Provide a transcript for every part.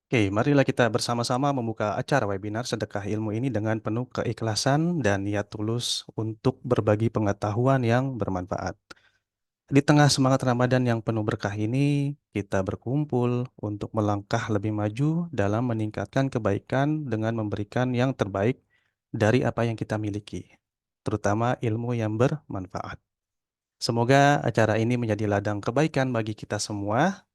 Oke, marilah kita bersama-sama membuka acara webinar Sedekah Ilmu ini dengan penuh keikhlasan dan niat tulus untuk berbagi pengetahuan yang bermanfaat. Di tengah semangat Ramadan yang penuh berkah ini, kita berkumpul untuk melangkah lebih maju dalam meningkatkan kebaikan dengan memberikan yang terbaik dari apa yang kita miliki, terutama ilmu yang bermanfaat. Semoga acara ini menjadi ladang kebaikan bagi kita semua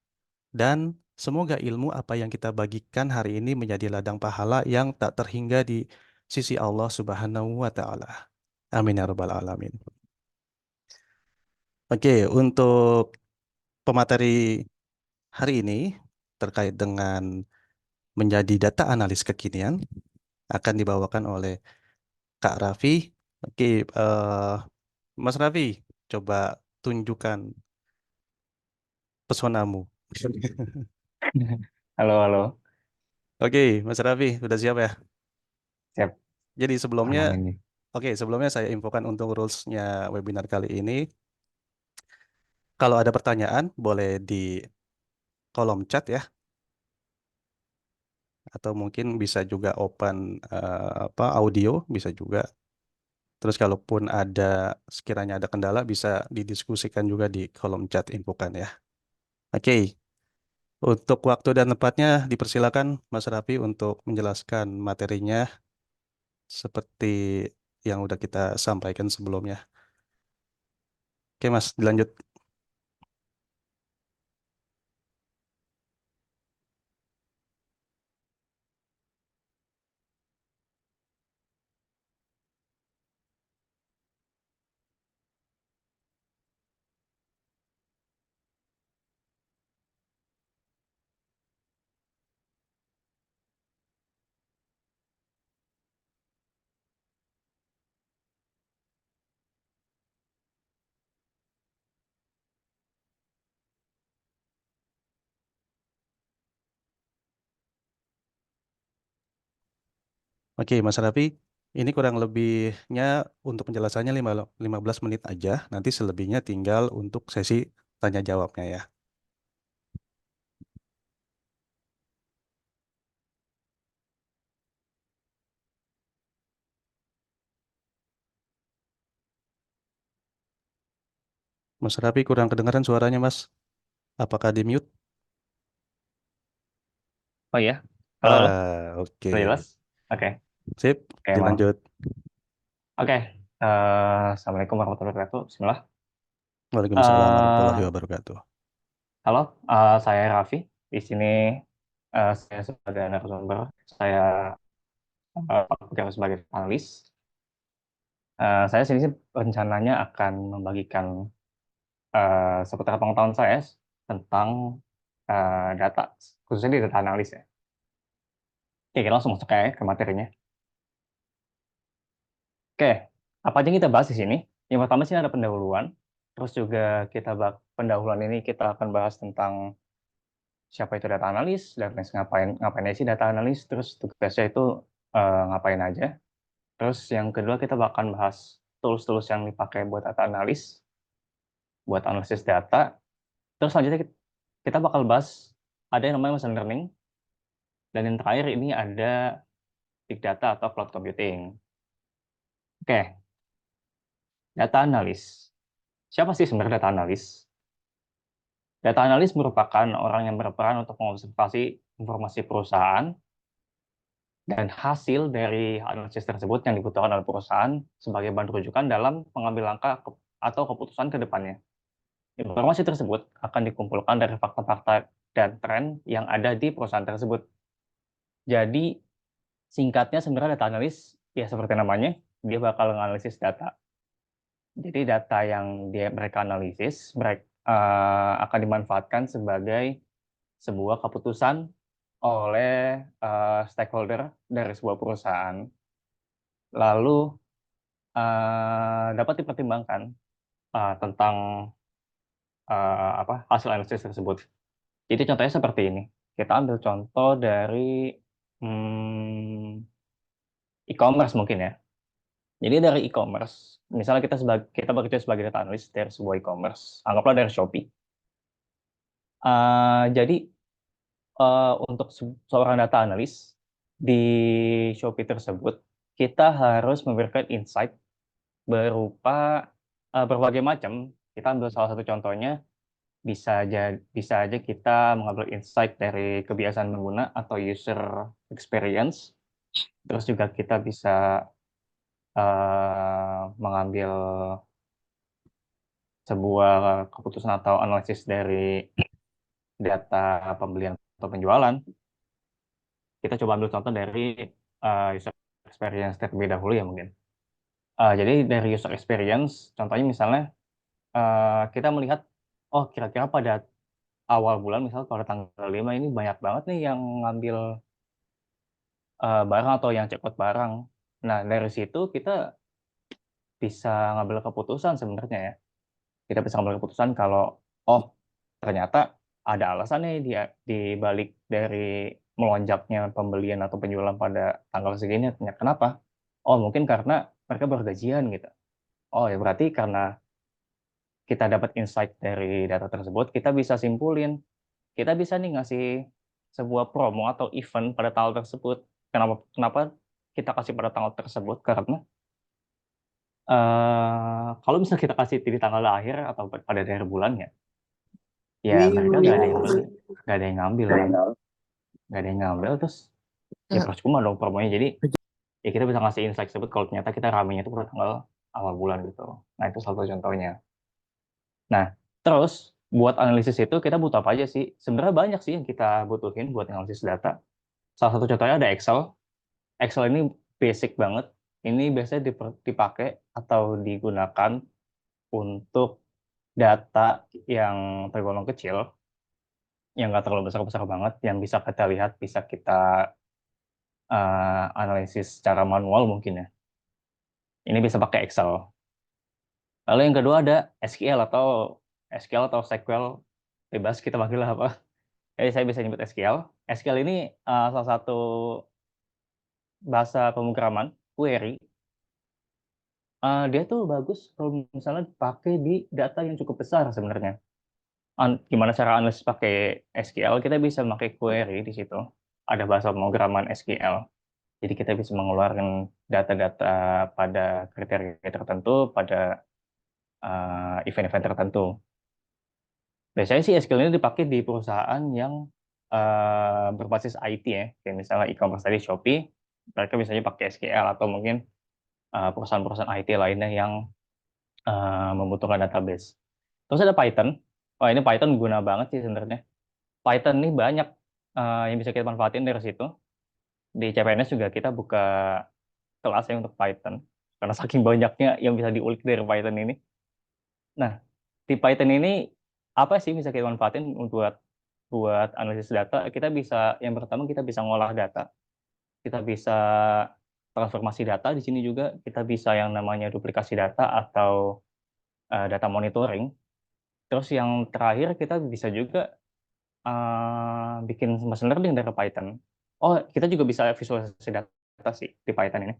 dan semoga ilmu apa yang kita bagikan hari ini menjadi ladang pahala yang tak terhingga di sisi Allah Subhanahu wa taala. Amin ya rabbal alamin. Oke, untuk pemateri hari ini terkait dengan menjadi data analis kekinian akan dibawakan oleh Kak Raffi. Oke, Mas Raffi, coba tunjukkan pesonamu. Halo, halo. Oke, Mas Raffi, sudah siap ya? Siap. Jadi sebelumnya, Aman ini. sebelumnya saya infokan untuk rules-nya webinar kali ini. Kalau ada pertanyaan, boleh di kolom chat ya, atau mungkin bisa juga open audio, bisa juga. Terus kalaupun ada sekiranya ada kendala, bisa didiskusikan juga di kolom chat infokan ya. Oke, untuk waktu dan tempatnya dipersilakan Mas Raffi untuk menjelaskan materinya seperti yang udah kita sampaikan sebelumnya. Oke Mas, dilanjut. Oke, Mas Raffi, ini kurang lebihnya untuk penjelasannya 15 menit aja. Nanti selebihnya tinggal untuk sesi tanya jawabnya ya. Mas Raffi kurang kedengaran suaranya, Mas. Apakah di mute? Oh iya, halo, halo. Oke. Sudah jelas? Oke, Sip, oke, emang. dilanjut. Oke, Assalamualaikum warahmatullahi wabarakatuh. Bismillah. Waalaikumsalam warahmatullahi Eh, wabarakatuh. Halo, saya Raffi. Di sini saya sebagai narasumber. Saya bekerja sebagai analis. Saya sini sih rencananya akan membagikan seputar pengetahuan saya tentang data, khususnya di data analis ya. Oke, kita langsung masuk ke materinya. Oke, apa aja yang kita bahas di sini? Yang pertama sih ada pendahuluan. Terus juga pendahuluan ini kita akan bahas tentang siapa itu data analis, ngapain ngapain aja sih data analis, terus tugasnya itu ngapain aja. Terus yang kedua kita bakal bahas tools-tools yang dipakai buat data analis, buat analisis data. Terus selanjutnya kita bakal bahas ada yang namanya machine learning, dan yang terakhir ini ada big data atau cloud computing. Oke, data analis. Siapa sih sebenarnya data analis? Data analis merupakan orang yang berperan untuk mengobservasi informasi perusahaan dan hasil dari analisis tersebut yang dibutuhkan oleh perusahaan sebagai bahan rujukan dalam mengambil langkah atau keputusan ke depannya. Informasi tersebut akan dikumpulkan dari fakta-fakta dan tren yang ada di perusahaan tersebut. Jadi, singkatnya sebenarnya data analis, ya seperti namanya, dia bakal menganalisis data. Jadi data yang mereka analisis, mereka akan dimanfaatkan sebagai sebuah keputusan oleh stakeholder dari sebuah perusahaan, lalu dapat dipertimbangkan tentang hasil analisis tersebut. Jadi contohnya seperti ini. Kita ambil contoh dari hmm, e-commerce mungkin ya. Jadi dari e-commerce, misalnya kita bekerja sebagai data analis dari sebuah e-commerce, anggaplah dari Shopee. Jadi untuk seorang data analis di Shopee tersebut, kita harus memberikan insight berupa berbagai macam. Kita ambil salah satu contohnya, bisa aja kita mengambil insight dari kebiasaan pengguna atau user experience. Terus juga kita bisa mengambil sebuah keputusan atau analisis dari data pembelian atau penjualan. Kita coba ambil contoh dari user experience terlebih dahulu ya mungkin. Jadi dari user experience, contohnya misalnya kita melihat, oh kira-kira pada awal bulan, misal pada tanggal 5 ini banyak banget nih yang ngambil barang atau yang check out barang. Nah, dari situ kita bisa ngambil keputusan sebenarnya ya. Kita bisa ngambil keputusan kalau, oh ternyata ada alasannya di balik dari melonjaknya pembelian atau penjualan pada tanggal segini. Kenapa? Oh mungkin karena mereka baru gajian gitu. Oh ya berarti karena kita dapat insight dari data tersebut, kita bisa simpulin, kita bisa nih ngasih sebuah promo atau event pada tanggal tersebut. Kenapa kenapa kita kasih pada tanggal tersebut? Karena kalau misalnya kita kasih di tanggal akhir atau pada akhir bulan ya, ya mereka nggak ada yang beli, nggak ada yang ngambil kan, nggak ada yang ngambil, terus ya percuma dong promonya. Jadi ya kita bisa ngasih insight tersebut kalau ternyata kita ramenya itu pada tanggal awal bulan gitu. Nah itu salah satu contohnya. Nah, terus buat analisis itu kita butuh apa aja sih? Sebenarnya banyak sih yang kita butuhin buat analisis data. Salah satu contohnya ada Excel. Excel ini basic banget. Ini biasanya dipakai atau digunakan untuk data yang tergolong kecil, yang nggak terlalu besar-besar banget, yang bisa kita lihat, bisa kita analisis secara manual mungkin ya. Ini bisa pakai Excel. Lalu yang kedua ada SQL atau SQL, bebas kita panggil apa. Jadi saya bisa nyebut SQL. SQL ini salah satu bahasa pemrograman query. Dia tuh bagus kalau misalnya dipakai di data yang cukup besar sebenarnya. Gimana cara analisis pakai SQL? Kita bisa pakai query di situ. Ada bahasa pemrograman SQL. Jadi kita bisa mengeluarkan data-data pada kriteria tertentu, pada event-event tertentu. Biasanya sih SQL ini dipakai di perusahaan yang berbasis IT ya, kayak misalnya e-commerce tadi Shopee, mereka biasanya pakai SQL atau mungkin perusahaan-perusahaan IT lainnya yang membutuhkan database. Terus ada Python. Wah ini Python guna banget sih sebenarnya. Python ini banyak yang bisa kita manfaatin dari situ. Di CPNS juga kita buka kelas ya untuk Python. Karena saking banyaknya yang bisa diulik dari Python ini. Nah, di Python ini apa sih bisa kita manfaatin buat buat analisis data? Kita bisa, yang pertama kita bisa ngolah data. Kita bisa transformasi data di sini juga. Kita bisa yang namanya duplikasi data atau data monitoring. Terus yang terakhir kita bisa juga bikin machine learning dari Python. Oh, kita juga bisa visualisasi data sih di Python ini.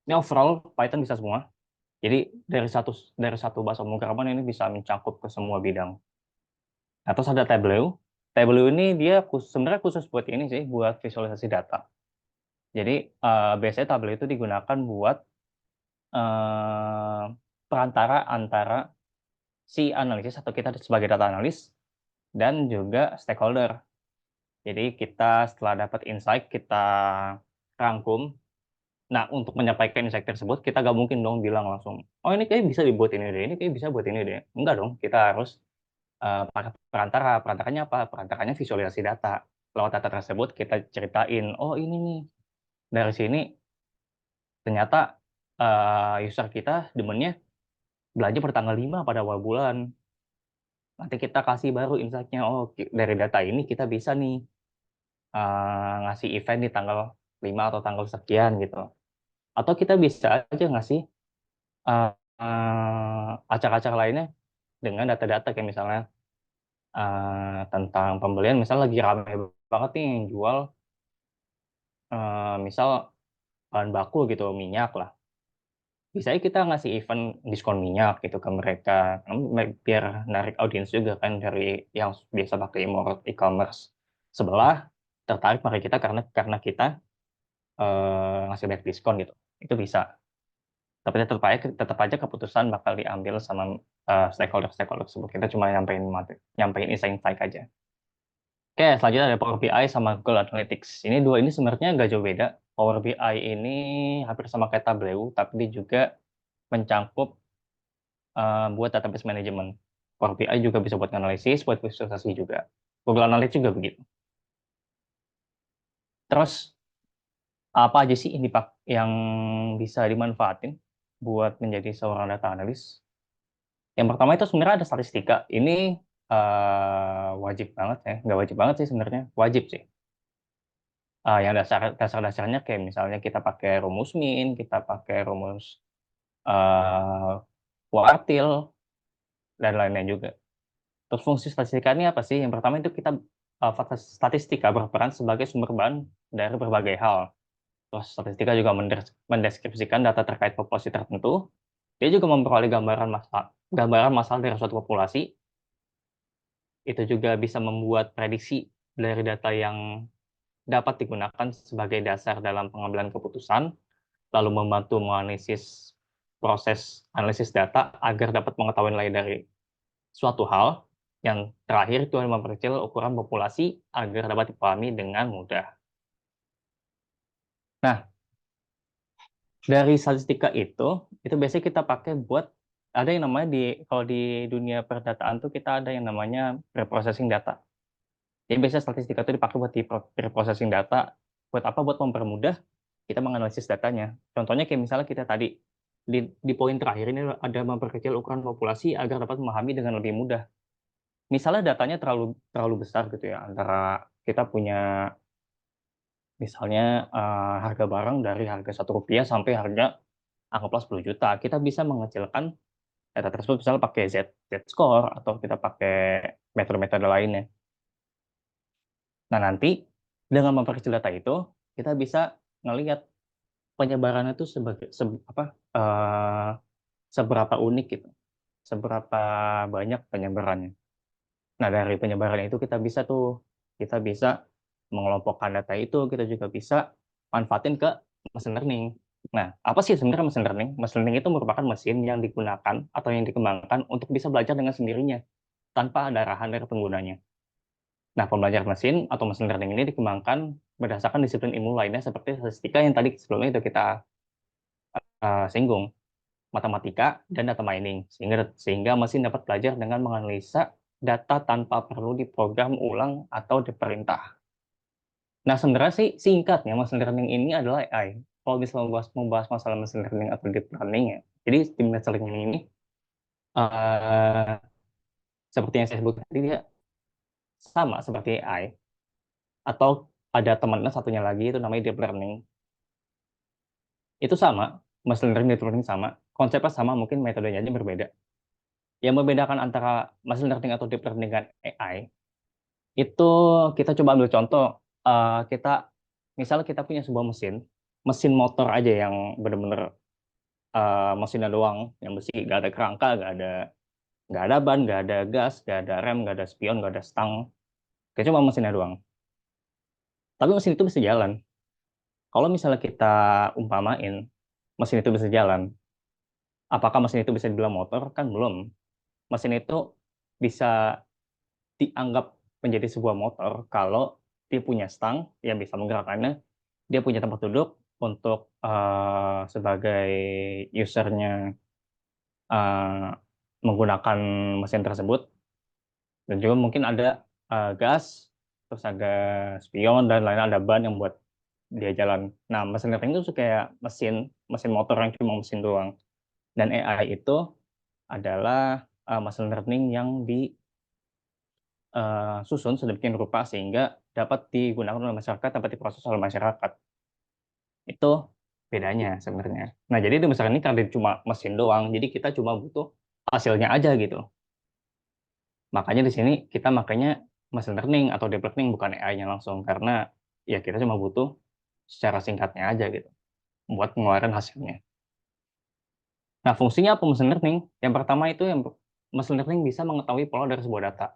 Ini overall Python bisa semua. Jadi dari satu bahasa pemrograman ini bisa mencakup ke semua bidang. Nah, terus ada Tableau. Tableau ini dia sebenarnya khusus buat ini sih, buat visualisasi data. Jadi biasanya Tableau itu digunakan buat eh, perantara antara si analisis atau kita sebagai data analis dan juga stakeholder. Jadi kita setelah dapat insight, kita rangkum. Nah, untuk menyampaikan insight tersebut, kita nggak mungkin dong bilang langsung, oh ini kayak bisa dibuat ini deh, ini kayak bisa buat ini deh. Enggak dong, kita harus pakai perantara. Perantaranya apa? Perantaranya visualisasi data. Lewat data tersebut kita ceritain, oh ini nih, dari sini ternyata user kita demennya belanja pada tanggal 5 pada awal bulan. Nanti kita kasih baru insight-nya, oh dari data ini kita bisa nih ngasih event di tanggal 5 atau tanggal sekian gitu. Atau kita bisa aja ngasih acak-acak lainnya dengan data-data kayak misalnya tentang pembelian, misalnya lagi rame banget nih yang jual misal bahan baku gitu, minyak lah. Bisa aja kita ngasih event diskon minyak gitu ke mereka, biar narik audiens juga kan dari yang biasa pakai e-commerce sebelah. tertarik pakai kita karena kita ngasih banyak diskon gitu. Itu bisa. Tapi tetap aja keputusan bakal diambil sama stakeholder tersebut. Kita cuma nyampein insight aja. Oke, selanjutnya ada Power BI sama Google Analytics. Ini sebenarnya nggak jauh beda. Power BI ini hampir sama kayak Tableau, tapi dia juga mencangkup buat database management. Power BI juga bisa buat analisis, buat visualisasi juga. Google Analytics juga begitu. Terus apa aja sih ini Pak yang bisa dimanfaatin buat menjadi seorang data analis? Yang pertama itu sebenarnya ada statistika. Ini wajib banget ya, nggak wajib banget sih sebenarnya, wajib sih. Yang dasar-dasarnya kayak misalnya kita pakai rumus min, kita pakai rumus eh, kuartil, dan lain-lain juga. Terus fungsi statistika ini apa sih? Yang pertama itu fakta statistika berperan sebagai sumber bahan dari berbagai hal. Terus statistika juga mendeskripsikan data terkait populasi tertentu. Dia juga memperoleh gambaran masalah dari suatu populasi. Itu juga bisa membuat prediksi dari data yang dapat digunakan sebagai dasar dalam pengambilan keputusan, lalu membantu menganalisis proses analisis data agar dapat mengetahui nilai dari suatu hal. Yang terakhir itu memperkecil ukuran populasi agar dapat dipahami dengan mudah. Nah, dari statistika itu biasanya kita pakai buat ada yang namanya kalau di dunia perdataan tuh kita ada yang namanya preprocessing data. Jadi biasanya statistika itu dipakai buat di preprocessing data. Buat apa? Buat mempermudah kita menganalisis datanya. Contohnya kayak misalnya kita tadi di poin terakhir ini ada memperkecil ukuran populasi agar dapat memahami dengan lebih mudah. Misalnya datanya terlalu terlalu besar gitu ya, antara kita punya misalnya harga barang dari harga Rp1 sampai harga anggaplah 10 juta. Kita bisa mengecilkan data tersebut misalnya pakai Z-score atau kita pakai metode-metode lainnya. Nah, nanti dengan memperkecil data itu, kita bisa ngelihat penyebarannya itu eh, seberapa unik gitu, seberapa banyak penyebarannya. Nah, dari penyebaran itu kita bisa mengelompokkan data itu, kita juga bisa manfaatin ke machine learning. Nah, apa sih sebenarnya machine learning? Machine learning itu merupakan mesin yang digunakan atau yang dikembangkan untuk bisa belajar dengan sendirinya, tanpa ada arahan dari penggunanya. Nah, pembelajaran mesin atau machine learning ini dikembangkan berdasarkan disiplin ilmu lainnya seperti statistika yang tadi sebelumnya itu kita singgung, matematika dan data mining, sehingga mesin dapat belajar dengan menganalisa data tanpa perlu diprogram ulang atau diperintah. Nah, sebenarnya sih singkatnya machine learning ini adalah AI. Kalau bisa membahas masalah machine learning atau deep learning ya. Jadi di machine learning ini eh, seperti yang saya sebutkan tadi dia sama seperti AI atau ada temannya satunya lagi itu namanya deep learning. Itu sama, machine learning deep learning sama, konsepnya sama mungkin metodenya aja berbeda. Yang membedakan antara machine learning atau deep learning dengan AI itu kita coba ambil contoh kita misalnya kita punya sebuah mesin motor aja yang benar-benar mesinnya doang yang besi, nggak ada kerangka, nggak ada ban, nggak ada gas, nggak ada rem, nggak ada spion, nggak ada stang, kayak cuma mesinnya doang. Tapi mesin itu bisa jalan. Kalau misalnya kita umpamain mesin itu bisa jalan, apakah mesin itu bisa dibilang motor? Kan belum. Mesin itu bisa dianggap menjadi sebuah motor kalau dia punya stang yang bisa menggerakkannya, dia punya tempat duduk untuk sebagai usernya uh, menggunakan mesin tersebut, dan juga mungkin ada gas, terus ada spion dan lain ada ban yang buat dia jalan. Nah, mesin learning itu kayak mesin mesin motor yang cuma mesin doang. Dan AI itu adalah machine learning yang disusun sedemikian rupa sehingga dapat digunakan oleh masyarakat, dapat diproses oleh masyarakat. Itu bedanya sebenarnya. Nah, jadi di misalkan ini karena dia cuma mesin doang, jadi kita cuma butuh hasilnya aja gitu. Makanya di sini kita makanya machine learning atau deep learning bukan AI-nya langsung karena ya kita cuma butuh secara singkatnya aja gitu buat mengeluarkan hasilnya. Nah, fungsinya apa machine learning? Yang pertama itu yang machine learning bisa mengetahui pola dari sebuah data.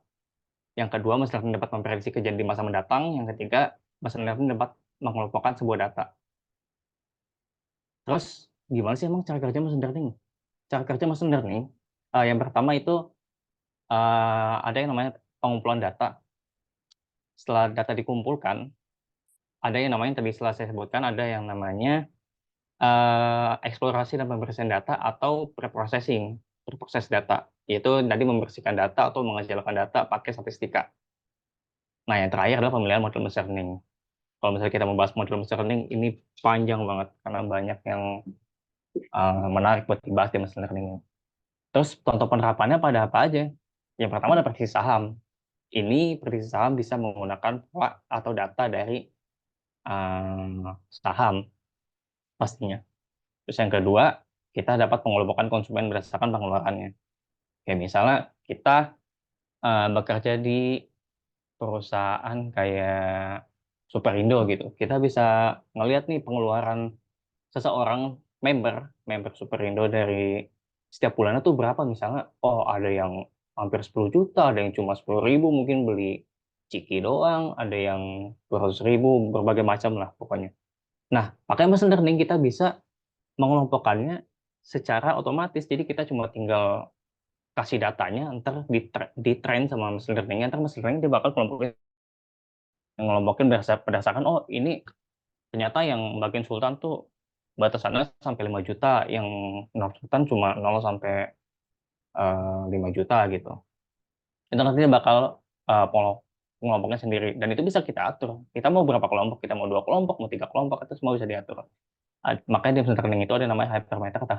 Yang kedua, machine learning dapat memprediksi kejadian di masa mendatang. Yang ketiga, machine learning dapat mengelompokkan sebuah data. Terus gimana sih emang cara kerja machine learning? Cara kerja machine learning, yang pertama itu ada yang namanya pengumpulan data. Setelah data dikumpulkan, ada yang namanya tadi setelah saya sebutkan ada yang namanya eksplorasi dan pembersihan data atau preprocessing, berproses data, yaitu tadi membersihkan data atau mengejalkan data pakai statistika. Nah, yang terakhir adalah pemilihan model machine learning. Kalau misalnya kita membahas model machine learning, ini panjang banget karena banyak yang menarik buat dibahas di machine learning. Terus contoh penerapannya pada apa aja? Yang pertama ada prediksi saham. Ini prediksi saham bisa menggunakan pola atau data dari saham pastinya. Terus yang kedua, kita dapat pengelompokan konsumen berdasarkan pengeluarannya. Kayak misalnya kita bekerja di perusahaan kayak Superindo gitu. Kita bisa ngelihat nih pengeluaran seseorang member Superindo dari setiap bulannya tuh berapa misalnya. Oh, ada yang hampir 10 juta, ada yang cuma 10.000 mungkin beli ciki doang, ada yang 200.000, berbagai macam lah pokoknya. Nah, pakai machine learning kita bisa mengelompokkannya secara otomatis. Jadi kita cuma tinggal kasih datanya, ntar di train sama mesin learning, ntar mesin learning dia bakal ngelompokin berdasarkan, oh ini ternyata yang bagian sultan tuh batasannya sampai 5 juta, yang non sultan cuma 0 sampai 5 juta gitu. Itu nanti dia bakal ngelompoknya sendiri, dan itu bisa kita atur. Kita mau berapa kelompok, kita mau 2 kelompok, mau 3 kelompok, itu semua bisa diatur. Makanya di mesin learning itu ada namanya hypermeter atau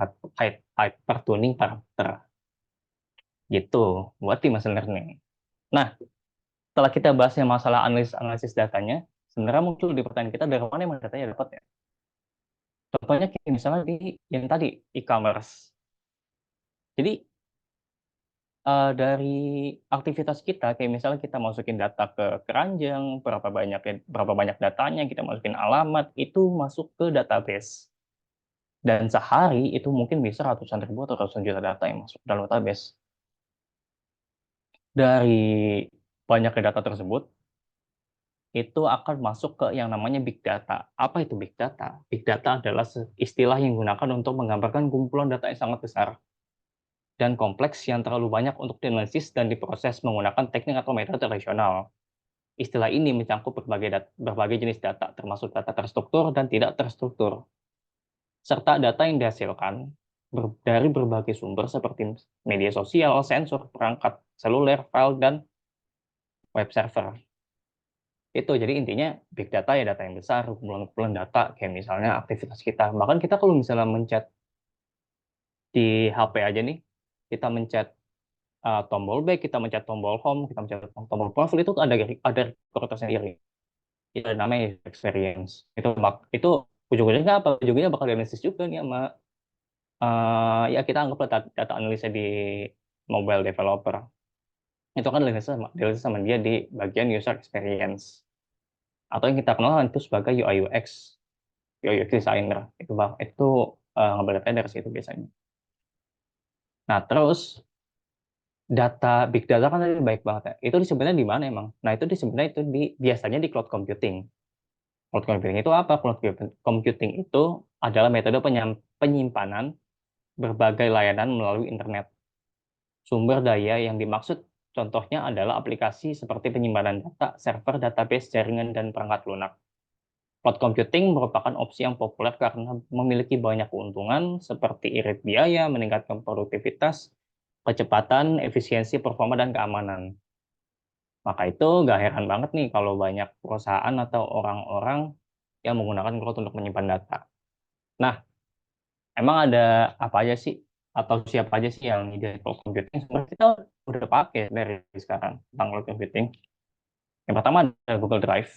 hyper tuning parameter gitu buat di machine learning. Nah, setelah kita bahas yang masalah analisis datanya, sebenarnya muncul di pertanyaan kita dari mana yang datanya dapat ya. Contohnya kayak misalnya di yang tadi e-commerce. Jadi dari aktivitas kita, kayak misalnya kita masukin data ke keranjang, berapa banyak datanya, kita masukin alamat, itu masuk ke database. Dan sehari itu mungkin bisa ratusan ribu atau ratusan juta data yang masuk dalam database. Dari banyaknya data tersebut, itu akan masuk ke yang namanya big data. Apa itu big data? Big data adalah istilah yang digunakan untuk menggambarkan kumpulan data yang sangat besar dan kompleks yang terlalu banyak untuk dianalisis dan diproses menggunakan teknik atau metode tradisional. Istilah ini mencakup berbagai jenis data, termasuk data terstruktur dan tidak terstruktur, serta data yang dihasilkan dari berbagai sumber seperti media sosial, sensor, perangkat seluler, file, dan web server. Itu jadi intinya big data ya data yang besar, kumpulan-kumpulan data kayak misalnya aktivitas kita. Bahkan kita kalau misalnya mencet di HP aja nih, kita mencet tombol back, kita mencet tombol home, kita mencet tombol profile, itu ada recorder sendiri. Itu namanya experience. Itu ujung-ujungnya apa? Ujungnya bakal dianalisis juga nih sama ya kita anggaplah data analisa di mobile developer. Itu kan dianalisis sama dia di bagian user experience. Atau yang kita kenal itu sebagai UI UX, UI designer. Itu ngambil data dari situ biasanya. Nah, terus big data kan tadi baik banget ya. Itu sebenarnya di mana emang? Nah, itu sebenarnya itu biasanya di cloud computing. Cloud computing itu apa? Cloud computing itu adalah metode penyimpanan berbagai layanan melalui internet. Sumber daya yang dimaksud contohnya adalah aplikasi seperti penyimpanan data, server, database, jaringan, dan perangkat lunak. Cloud computing merupakan opsi yang populer karena memiliki banyak keuntungan seperti irit biaya, meningkatkan produktivitas, kecepatan, efisiensi, performa, dan keamanan. Maka itu nggak heran banget nih kalau banyak perusahaan atau orang-orang yang menggunakan cloud untuk menyimpan data. Nah, emang ada apa aja sih atau siapa aja sih yang ide cloud computing? Sebenarnya kita udah pakai dari sekarang tentang cloud computing. Yang pertama ada Google Drive.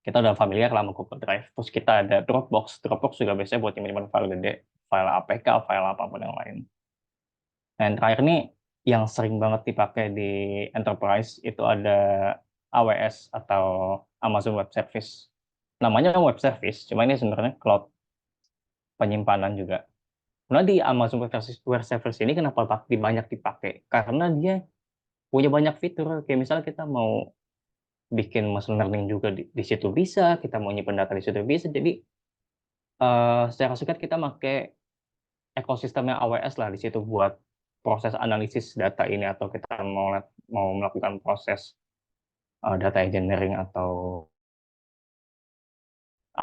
Kita udah familiar lah sama Google Drive. Terus kita ada Dropbox. Dropbox juga biasanya buat menyimpan file gede, file APK, file apapun yang lain. Nah, yang terakhir nih, yang sering banget dipakai di enterprise itu ada AWS atau Amazon Web Service. Namanya web service, cuma ini sebenarnya cloud penyimpanan juga. Nah, di Amazon Web Service ini kenapa banyak dipakai? Karena dia punya banyak fitur. Kayak misalnya kita mau bikin machine learning juga di situ bisa, kita mau nyimpen data di situ bisa. Jadi secara singkat kita pakai ekosistemnya AWS lah di situ buat proses analisis data ini, atau kita mau melakukan proses data engineering, atau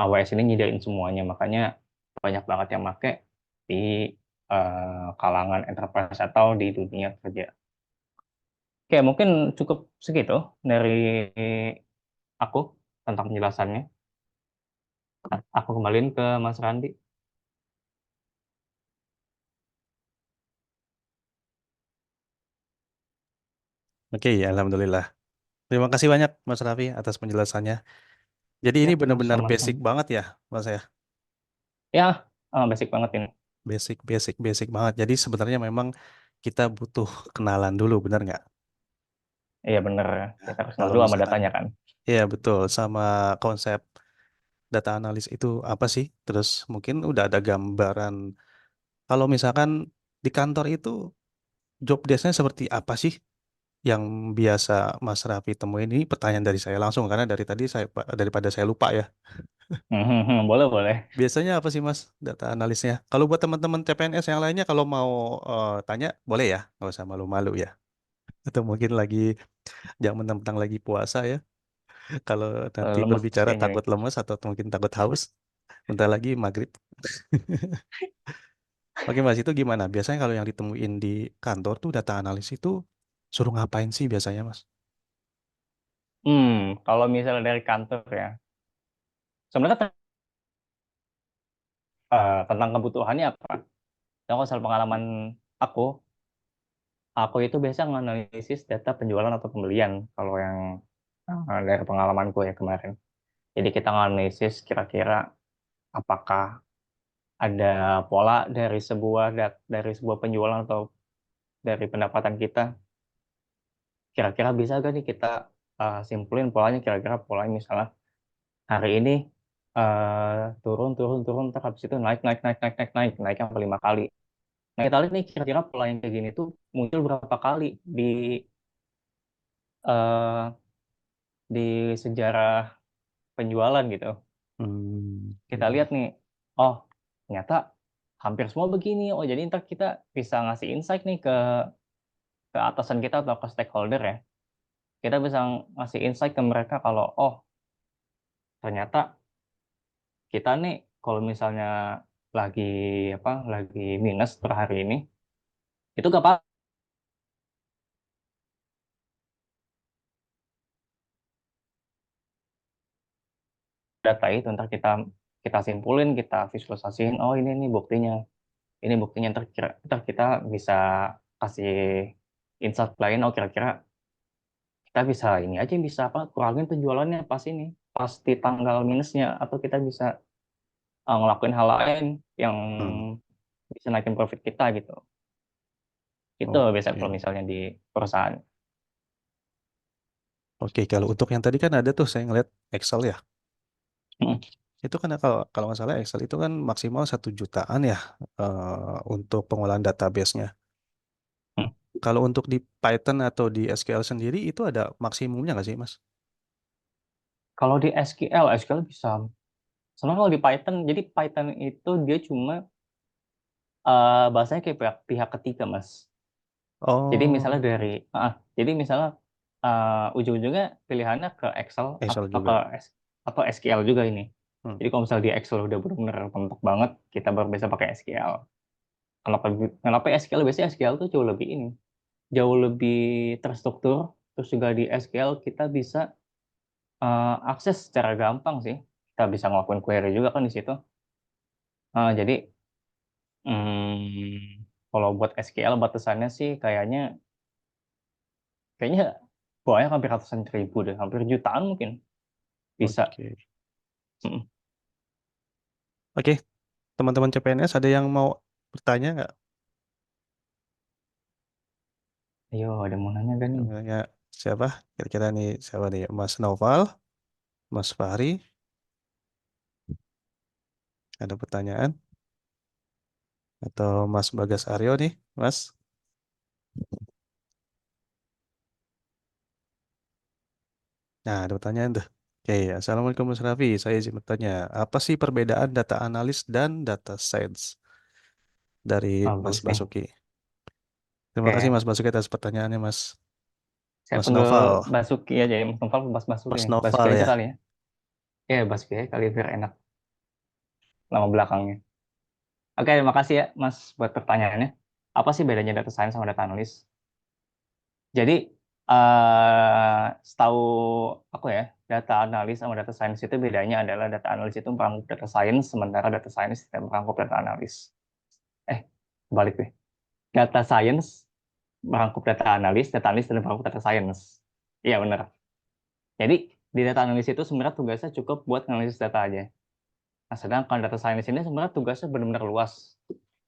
AWS ini nyediain semuanya. Makanya banyak banget yang pakai di kalangan enterprise atau di dunia kerja. Oke, mungkin cukup segitu dari aku tentang penjelasannya. Aku kembaliin ke Mas Randi. Oke, ya, alhamdulillah. Terima kasih banyak Mas Raffi atas penjelasannya. Jadi ini Ya, benar-benar basic sama-sama. banget ya, Mas ya. Ya, basic banget ini. Basic, basic, basic banget. Jadi sebenarnya memang kita butuh kenalan dulu, benar nggak? Iya bener, Nah, kita harus kenal kalau dulu sama misalkan, datanya kan. ya betul, sama konsep data analis itu apa sih? Terus mungkin udah ada gambaran. Kalau misalkan di kantor itu job desk-nya seperti apa sih yang biasa Mas Raffi temuin? Ini pertanyaan dari saya langsung karena dari tadi daripada saya lupa ya. Boleh, boleh. Biasanya apa sih Mas data analisnya? Kalau buat teman-teman CPNS yang lainnya kalau mau tanya boleh ya, nggak usah malu-malu ya. Atau mungkin lagi jangan mentang-mentang lagi puasa ya. Kalau nanti Lemes berbicara kayaknya nih. takut lemes atau mungkin takut haus, bentar lagi maghrib. Oke Mas, itu gimana? Biasanya kalau yang ditemuin di kantor tuh data analis itu suruh ngapain sih biasanya Mas? Kalau misalnya dari kantor ya, sebenarnya tentang kebutuhannya apa? Kalau soal pengalaman aku, aku itu biasa menganalisis data penjualan atau pembelian. Kalau yang dari pengalamanku ya kemarin. Jadi kita analisis kira-kira apakah ada pola dari sebuah penjualan atau dari pendapatan kita. Kira-kira bisa gak nih kita simpulin polanya, kira-kira polanya misalnya hari ini turun turun turun, ntar habis itu naik naik naik naik naik naik naik sampai 5 kali. Nah kita lihat nih kira-kira pola yang kayak gini tuh muncul berapa kali eh, di sejarah penjualan gitu. Hmm, Kita lihat nih, oh ternyata hampir semua begini. Oh jadi ntar kita bisa ngasih insight nih ke atasan kita atau ke stakeholder ya. Kita bisa ngasih insight ke mereka kalau oh ternyata kita nih kalau misalnya lagi lagi minus per hari ini, itu gak apa, data itu ntar kita kita simpulin, kita visualisasiin, oh ini buktinya, ini buktinya, ntar kita bisa kasih insight lain, oh kira-kira kita bisa ini aja, bisa apa, kurangin penjualannya pas ini, pas di tanggal minusnya, atau kita bisa ngelakuin hal lain yang hmm, bisa naikin profit kita gitu. Itu biasa oke. kalau misalnya di perusahaan. Oke, kalau untuk yang tadi kan ada tuh saya ngeliat Excel ya. Hmm. Itu kan kalau kalau nggak salah Excel itu kan maksimal 1 jutaan ya untuk pengolahan database-nya. Hmm. Kalau untuk di Python atau di SQL sendiri itu ada maksimumnya nggak sih, Mas? Kalau di SQL bisa. Sebenarnya kalau di Python, jadi Python itu dia cuma bahasanya kayak pihak ketiga, Mas. Jadi Oh, misalnya oke. jadi misalnya ujung-ujungnya pilihannya ke Excel Excel atau juga. atau SQL juga ini. Hmm, Jadi kalau misalnya di Excel udah benar-benar mentok banget, kita baru bisa pakai SQL. Kenapa SQL? Biasanya SQL tuh jauh lebih terstruktur. Terus juga di SQL kita bisa akses secara gampang sih. Kita bisa ngelakuin query juga kan di situ. Jadi kalau buat SQL batasannya sih kayaknya banyak, hampir ratusan ribu deh, hampir jutaan mungkin bisa. oke. Mm. Oke, teman-teman CPNS ada yang mau bertanya nggak? Ayo, ada mau nanya gak nih? Namanya siapa? Kira-kira nih siapa nih? Mas Noval, Mas Fahri, ada pertanyaan? Atau Mas Bagas Aryo nih, Mas? Nah, ada pertanyaan tuh. Oke, Assalamualaikum Mas Raffi. Saya izin bertanya, apa sih perbedaan data analis dan data science dari Mas Bagus nih. Basuki? Terima kasih Oke, Mas Basuki atas pertanyaannya, Mas. saya Mas panggil Noval. Basuki aja ya, Mas Novel Mas Basuki Mas nih. Basuki Noval aja ya. kali ya. Ya, Basuki aja kali biar enak nama belakangnya. Oke, terima kasih ya Mas buat pertanyaannya. Apa sih bedanya data science sama data analis? Jadi, setahu aku ya, data analis sama data science itu bedanya adalah data analis itu merangkup data science, sementara data science tidak merangkup data analis. Balik deh. Data science merangkup data analis tidak merangkup data science. Iya, benar. Jadi, di data analis itu sebenarnya tugasnya cukup buat analisis data aja. Nah, sedangkan data science ini sebenarnya tugasnya benar-benar luas.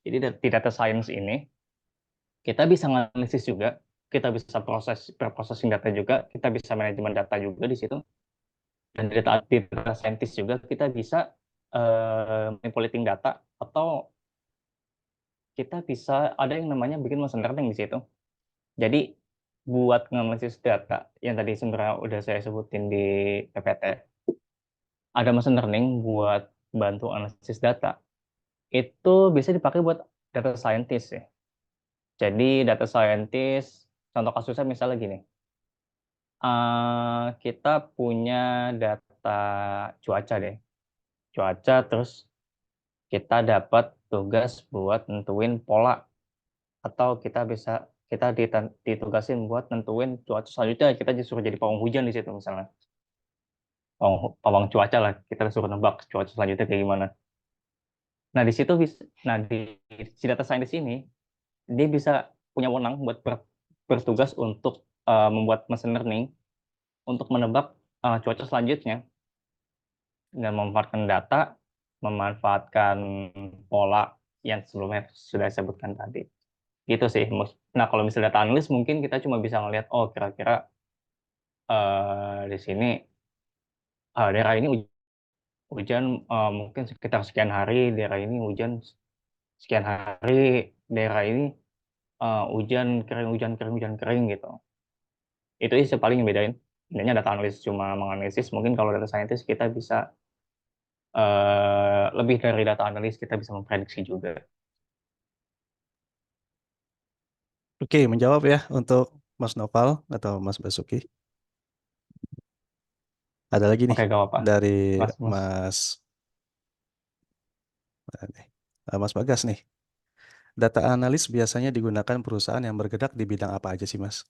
Jadi, di data science ini, kita bisa analisis juga, kita bisa processing data juga, kita bisa manajemen data juga di situ. Dan di data scientist juga kita bisa manipulating data atau kita bisa ada yang namanya bikin machine learning di situ. Jadi buat nganalisis data yang tadi sebenarnya udah saya sebutin di PPT, ada machine learning buat bantu analisis data. Itu bisa dipakai buat data scientist ya. Jadi data scientist, contoh kasusnya misalnya gini, kita punya data cuaca deh. Cuaca terus kita dapat tugas buat nentuin pola atau kita ditugasin buat nentuin cuaca selanjutnya kita disuruh jadi pawang hujan di situ misalnya pawang cuaca lah kita disuruh nebak cuaca selanjutnya kayak gimana. Nah di situ nah di si data scientist ini dia bisa punya wewenang buat bertugas untuk membuat machine learning untuk menebak cuaca selanjutnya dan memanfaatkan data, memanfaatkan pola yang sebelumnya sudah disebutkan tadi. Gitu sih. Nah, kalau misalnya data analis mungkin kita cuma bisa ngelihat, oh kira-kira di sini daerah ini hujan mungkin sekitar sekian hari, daerah ini hujan sekian hari, daerah ini hujan kering, hujan kering gitu. Itu sih paling yang bedain. Bedanya data analis cuma menganalisis, mungkin kalau data scientist kita bisa lebih dari data analis kita bisa memprediksi juga. Oke, menjawab ya untuk Mas Noval atau Mas Basuki. Ada lagi nih Oke, gak apa-apa. dari Mas, Mas. Mas mana nih? Mas Bagas nih. Data analis biasanya digunakan perusahaan yang bergerak di bidang apa aja sih, Mas?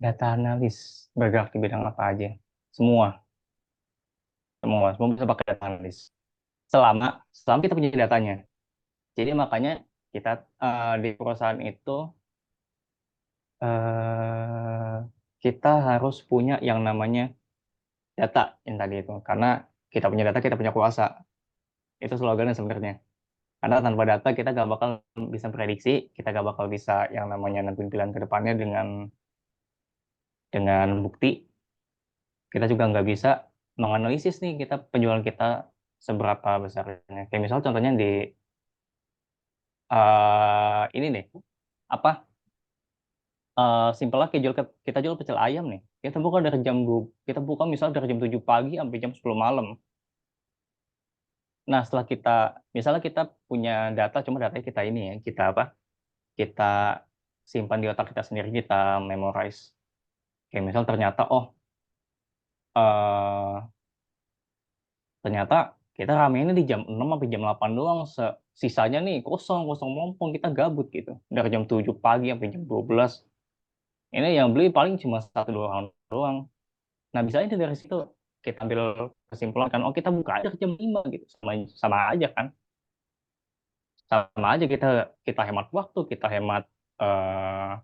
Data analis bergerak di bidang apa aja? Semua, semua bisa pakai data analis. Selama kita punya datanya. Jadi makanya kita di perusahaan itu eh, kita harus punya yang namanya data yang tadi itu. Karena kita punya data, kita punya kuasa. Itu slogannya sebenarnya. Karena tanpa data kita gak bakal bisa prediksi, kita gak bakal bisa yang namanya nentuin pilihan ke depannya dengan bukti. Kita juga nggak bisa menganalisis nih kita penjualan kita seberapa besarnya. Kayak misal contohnya di ini nih, apa simpelnya kita jual pecel ayam nih. Kita buka misal dari jam 7 pagi sampai jam 10 malam. Nah, setelah misalnya kita punya data, cuma datanya kita ini ya, kita apa? Kita simpan di otak kita sendiri, kita memorize. Kayak misal eh, ternyata kita rame ini di jam 6 sampai jam 8 doang. Sisanya nih kosong, kosong mompong, kita gabut gitu. Dari jam 7 pagi sampai jam 12. Ini yang beli paling cuma satu dua orang doang. Nah, bisa aja dari situ kita ambil kesimpulan kan, oh kita buka aja ke jam 5 gitu. Sama aja kan. Sama aja kita kita hemat waktu, kita hemat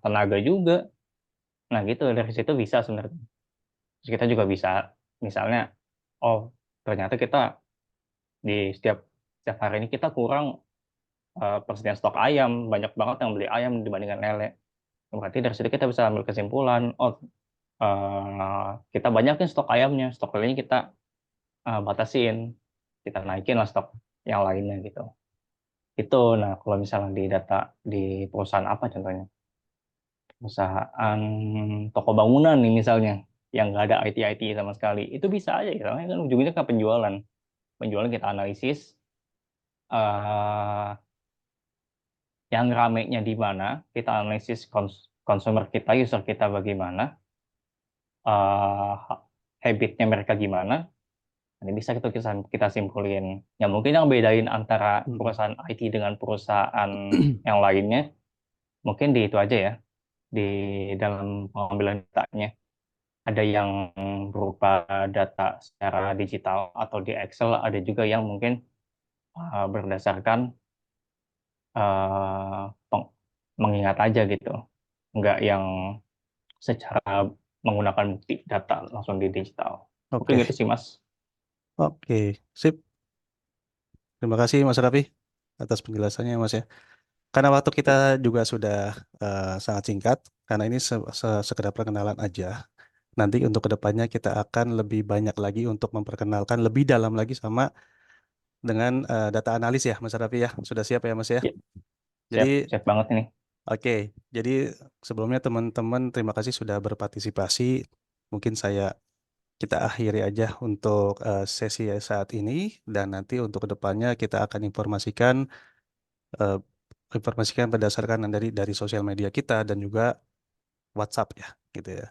tenaga juga. Nah, gitu dari situ bisa sebenarnya. Terus kita juga bisa misalnya oh ternyata kita di setiap hari ini kita kurang persediaan stok ayam, banyak banget yang beli ayam dibandingkan lele. Berarti dari situ kita bisa ambil kesimpulan, oh kita banyakin stok ayamnya, stok lelenya kita batasin, kita naikin lah stok yang lainnya gitu. Itu, nah kalau misalnya di data di perusahaan apa contohnya? Perusahaan toko bangunan nih misalnya. yang nggak ada IT sama sekali. Itu bisa aja ya, karena kan ujungnya ke penjualan. Penjualan kita analisis eh yang ramenya di mana, kita analisis consumer kita, user kita bagaimana, eh habitnya mereka gimana. Ini bisa kita simpulin. Ya mungkin yang bedain antara Mm. perusahaan IT dengan perusahaan yang lainnya, mungkin di itu aja ya, di dalam pengambilan datanya. Ada yang berupa data secara digital atau di Excel, ada juga yang mungkin berdasarkan eh, mengingat aja gitu. Nggak yang secara menggunakan bukti data langsung di digital. Mungkin gitu Oke, sih, Mas. oke, sip. Terima kasih Mas Raffi atas penjelasannya Mas ya. Karena waktu kita juga sudah sangat singkat, karena ini sekedar perkenalan aja. Nanti untuk kedepannya kita akan lebih banyak lagi untuk memperkenalkan lebih dalam lagi sama dengan data analis ya Mas Raffi ya. Sudah siap ya Mas ya? Ya, Jadi siap, siap banget ini. oke, jadi sebelumnya teman-teman terima kasih sudah berpartisipasi. Mungkin kita akhiri aja untuk sesi saat ini dan nanti untuk kedepannya kita akan eh, informasikan berdasarkan dari sosial media kita dan juga WhatsApp ya, gitu ya.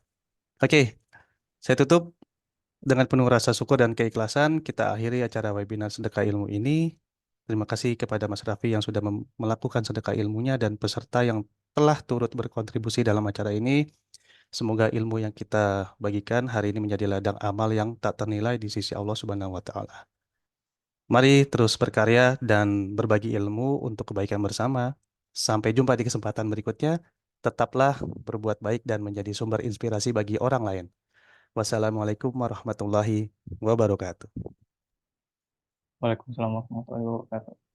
Oke, saya tutup dengan penuh rasa syukur dan keikhlasan. Kita akhiri acara webinar Sedekah Ilmu ini. Terima kasih kepada Mas Raffi yang sudah melakukan sedekah ilmunya dan peserta yang telah turut berkontribusi dalam acara ini. Semoga ilmu yang kita bagikan hari ini menjadi ladang amal yang tak ternilai di sisi Allah Subhanahu wa Ta'ala. Mari terus berkarya dan berbagi ilmu untuk kebaikan bersama. Sampai jumpa di kesempatan berikutnya. Tetaplah berbuat baik dan menjadi sumber inspirasi bagi orang lain. Wassalamualaikum warahmatullahi wabarakatuh. Waalaikumsalam warahmatullahi wabarakatuh.